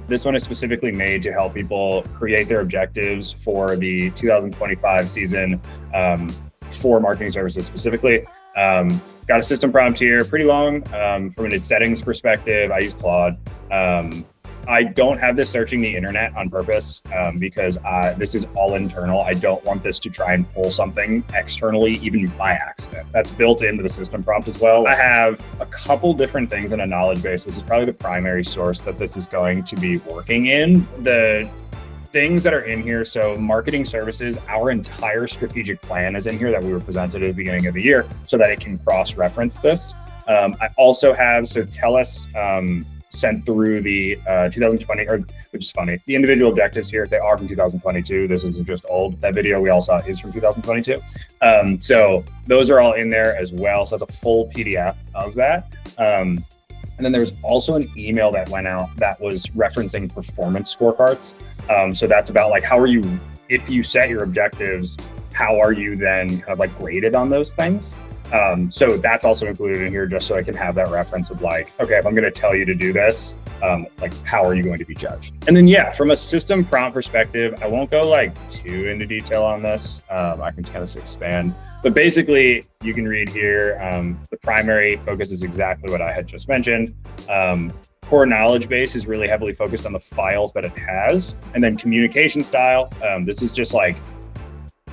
This one is specifically made to help people create their objectives for the 2025 season for marketing services specifically. Got a system prompt here, pretty long. From a settings perspective, I use Claude. I don't have this searching the internet on purpose because this is all internal. I don't want this to try and pull something externally, even by accident. That's built into the system prompt as well. I have a couple different things in a knowledge base. This is probably the primary source that this is going to be working in. The things that are in here, so marketing services, our entire strategic plan is in here that we were presented at the beginning of the year so that it can cross-reference this. I also have, so TELUS sent through the 2020, which is funny, the individual objectives here, they are from 2022. This isn't just old. That video we all saw is from 2022. So those are all in there as well. So that's a full PDF of that. And then there's also an email that went out that was referencing performance scorecards. So that's about like, how are you, if you set your objectives, how are you then kind of like graded on those things? So that's also included in here just so I can have that reference of like, okay, if I'm going to tell you to do this, like how are you going to be judged? And then, yeah, from a system prompt perspective, I won't go like too into detail on this. I can kind of expand, but basically you can read here. The primary focus is exactly what I had just mentioned. Core knowledge base is really heavily focused on the files that it has. And then communication style, this is just like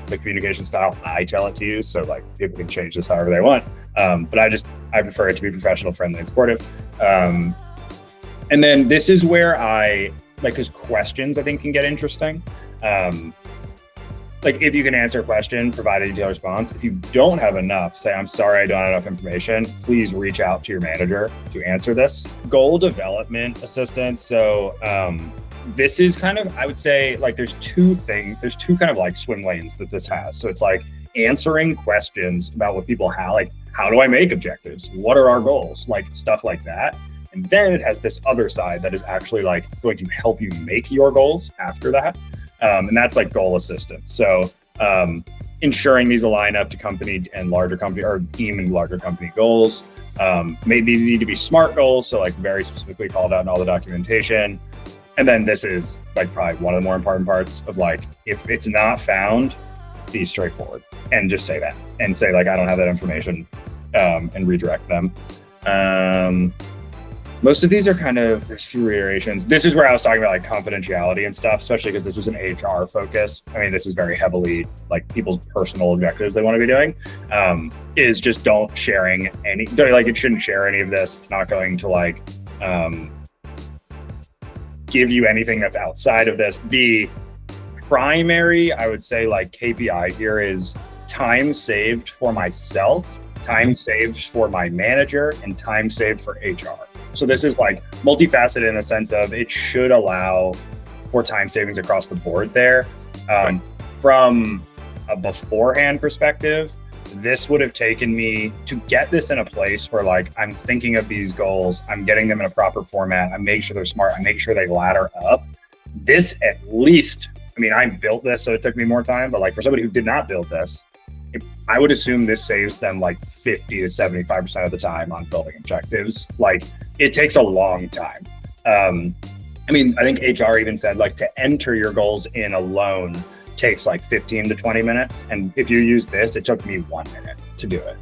the communication style I tell it to use, so like people can change this however they want, but I prefer it to be professional, friendly, and supportive. And then this is where I like, because questions I think can get interesting. Like if you can answer a question, provide a detailed response. If you don't have enough, say, I'm sorry, I don't have enough information, please reach out to your manager to answer this. Goal development assistance. So this is kind of, I would say, like there's two kind of like swim lanes that this has. So it's like answering questions about what people have, like how do I make objectives? What are our goals? Like stuff like that. And then it has this other side that is actually like going to help you make your goals after that. And that's like goal assistance. So ensuring these align up to company and larger company or team and larger company goals. Maybe these need to be SMART goals. So like very specifically called out in all the documentation. And then this is like probably one of the more important parts of like, if it's not found, be straightforward and just say that and say like, I don't have that information and redirect them. Most of these are kind of, there's few reiterations. This is where I was talking about like confidentiality and stuff, especially because this was an HR focus. I mean, this is very heavily like people's personal objectives they want to be doing, is just don't sharing any, like it shouldn't share any of this. It's not going to like, give you anything that's outside of this. The primary, I would say like KPI here is time saved for myself, time saved for my manager, and time saved for HR. So this is like multifaceted in the sense of it should allow for time savings across the board there. From a beforehand perspective, this would have taken me to get this in a place where like, I'm thinking of these goals, I'm getting them in a proper format, I make sure they're smart, I make sure they ladder up. This at least, I mean, I built this, so it took me more time, but like for somebody who did not build this, I would assume this saves them like 50 to 75% of the time on building objectives. Like it takes a long time. I mean, I think HR even said like to enter your goals in alone takes like 15 to 20 minutes. And if you use this, it took me 1 minute to do it.